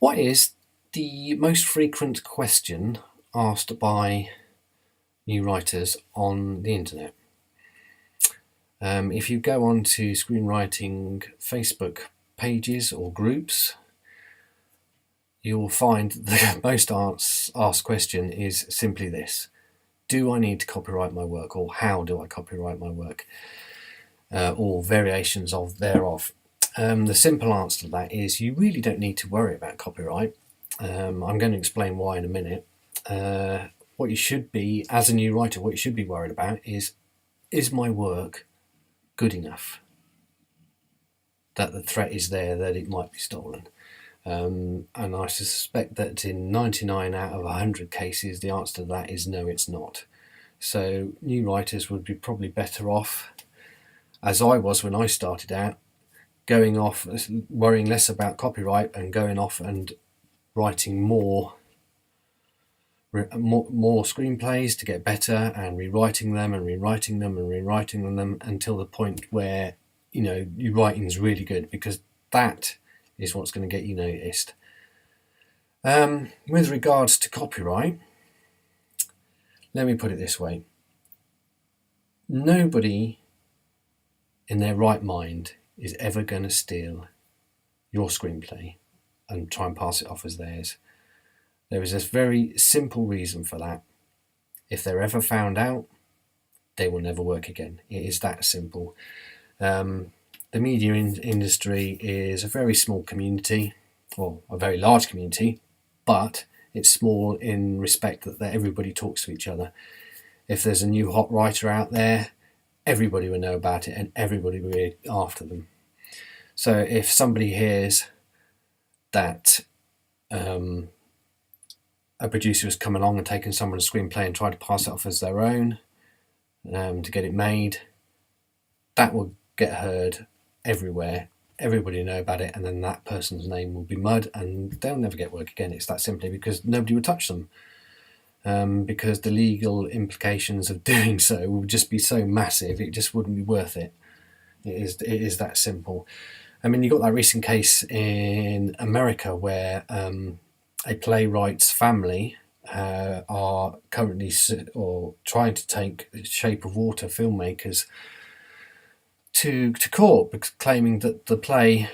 What is the most frequent question asked by new writers on the internet? If you go on to screenwriting Facebook pages or groups, you'll find the most asked question is simply this: do I need to copyright my work, or how do I copyright my work, or variations thereof? The simple answer to that is you really don't need to worry about copyright. I'm going to explain why in a minute. What you should be, as a new writer, what you should be worried about is my work good enough? That the threat is there that it might be stolen. And I suspect that in 99 out of 100 cases, the answer to that is no, it's not. So new writers would be probably better off, as I was when I started out, going off, worrying less about copyright and going off and writing more screenplays to get better, and rewriting them until the point where your writing is really good, because that is what's going to get you noticed. With regards to copyright, let me put it this way: nobody in their right mind is ever going to steal your screenplay and try and pass it off as theirs. There is a very simple reason for that. If they're ever found out, they will never work again. It is that simple. The media industry is a very small community, or a very large community, but it's small in respect that everybody talks to each other. If there's a new hot writer out there, everybody will know about it and everybody will be after them. So if somebody hears that a producer has come along and taken someone's screenplay and tried to pass it off as their own to get it made, that will get heard everywhere. Everybody will know about it, and then that person's name will be mud, and they'll never get work again. It's that simply because nobody would touch them, because the legal implications of doing so would just be so massive, it just wouldn't be worth it. It is that simple. I mean, you got that recent case in America where a playwright's family are currently trying to take Shape of Water filmmakers to court, claiming that the play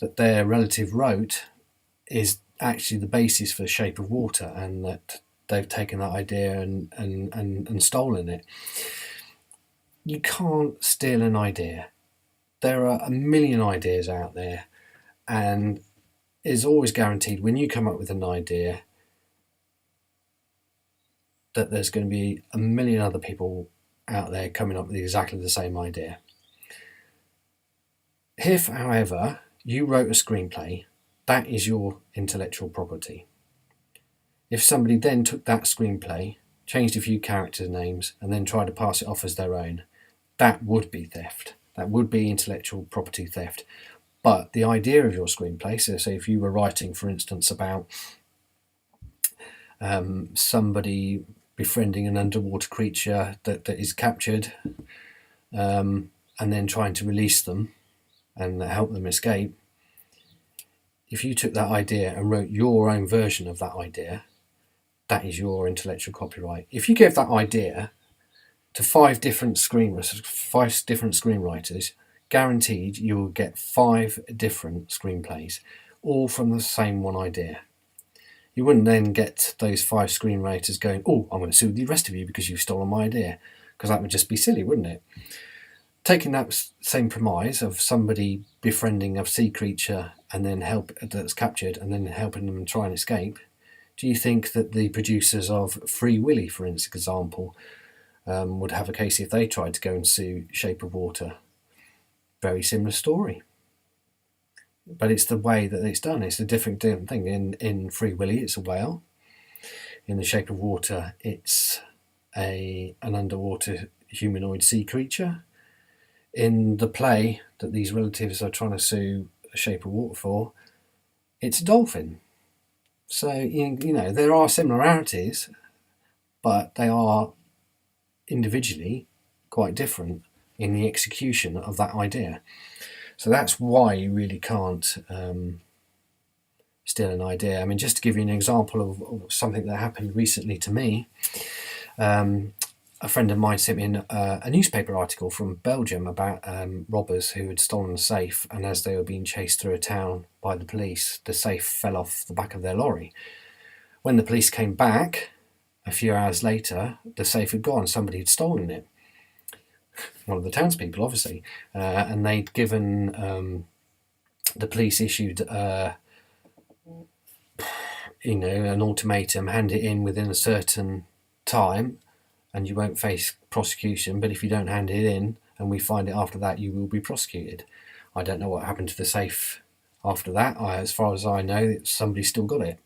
that their relative wrote is actually the basis for Shape of Water, and that they've taken that idea and stolen it. You can't steal an idea. There are a million ideas out there, and it's always guaranteed when you come up with an idea that there's going to be a million other people out there coming up with exactly the same idea. If, however, you wrote a screenplay, that is your intellectual property. If somebody then took that screenplay, changed a few character names, and then tried to pass it off as their own, that would be theft. That would be intellectual property theft. But the idea of your screenplay, so if you were writing, for instance, about somebody befriending an underwater creature that is captured, and then trying to release them and help them escape, if you took that idea and wrote your own version of that idea, that is your intellectual copyright. If you give that idea to five different screenwriters, guaranteed you will get 5 different screenplays, all from the same one idea. You wouldn't then get those 5 screenwriters going, "Oh, I'm going to sue the rest of you because you've stolen my idea," because that would just be silly, wouldn't it? Taking that same premise of somebody befriending a sea creature and then that's captured and then helping them try and escape, do you think that the producers of Free Willy, for example, would have a case if they tried to go and sue Shape of Water? Very similar story. But it's the way that it's done. It's a different thing. In Free Willy, it's a whale. In The Shape of Water, it's an underwater humanoid sea creature. In the play that these relatives are trying to sue Shape of Water for, it's a dolphin. So, there are similarities, but they are individually quite different in the execution of that idea. So that's why you really can't still an idea. I mean, just to give you an example of something that happened recently to me, a friend of mine sent me a newspaper article from Belgium about robbers who had stolen a safe, and as they were being chased through a town by the police, the safe fell off the back of their lorry. When the police came back a few hours later, the safe had gone. Somebody had stolen it. One of the townspeople, obviously, and they'd given the police issued an ultimatum: hand it in within a certain time and you won't face prosecution, but if you don't hand it in and we find it after that, you will be prosecuted. I don't know what happened to the safe after that. As far as I know, somebody still got it.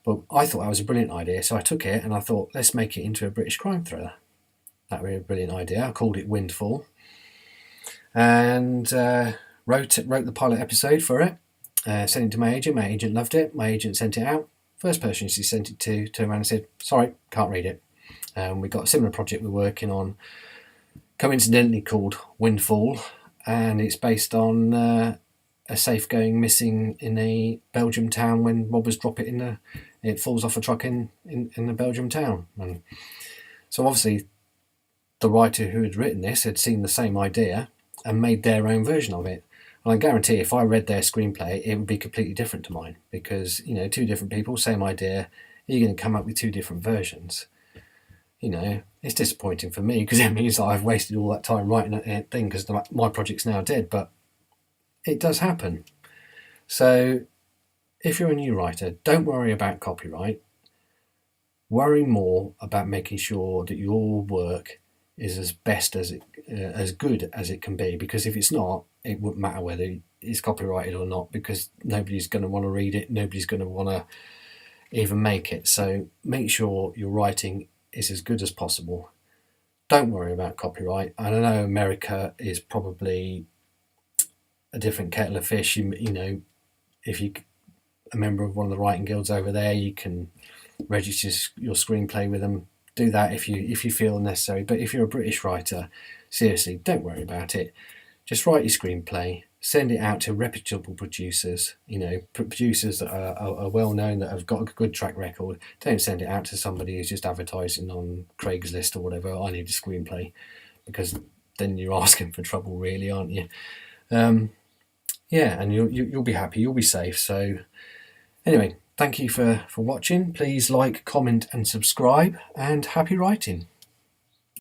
But I thought that was a brilliant idea, so I took it and I thought, let's make it into a British crime thriller. That was a brilliant idea. I called it Windfall, and wrote the pilot episode for it. Sent it to my agent. My agent loved it. My agent sent it out. First person she sent it to turned around and said, sorry, can't read it. We got a similar project we're working on, coincidentally called Windfall, and it's based on a safe going missing in a Belgium town when robbers drop it it falls off a truck in the Belgium town. And so obviously the writer who had written this had seen the same idea and made their own version of it. And I guarantee if I read their screenplay, it would be completely different to mine, because, two different people, same idea, you're going to come up with two different versions. It's disappointing for me because it means that I've wasted all that time writing that thing because my project's now dead, but it does happen. So if you're a new writer, don't worry about copyright. Worry more about making sure that your work is as good as it can be, because if it's not, it wouldn't matter whether it's copyrighted or not, because nobody's going to want to read it, nobody's going to want to even make it. So make sure your writing is as good as possible. Don't worry about copyright. I don't know, America is probably a different kettle of fish. If you're a member of one of the writing guilds over there, you can register your screenplay with them. Do that if you feel necessary. But if you're a British writer, seriously, don't worry about it. Just write your screenplay, send it out to reputable producers, producers that are well known, that have got a good track record. Don't send it out to somebody who's just advertising on Craigslist or whatever. I need a screenplay, because then you're asking for trouble, really, aren't you? And you'll be happy, you'll be safe. So anyway, thank you for watching. Please like, comment and subscribe, and happy writing.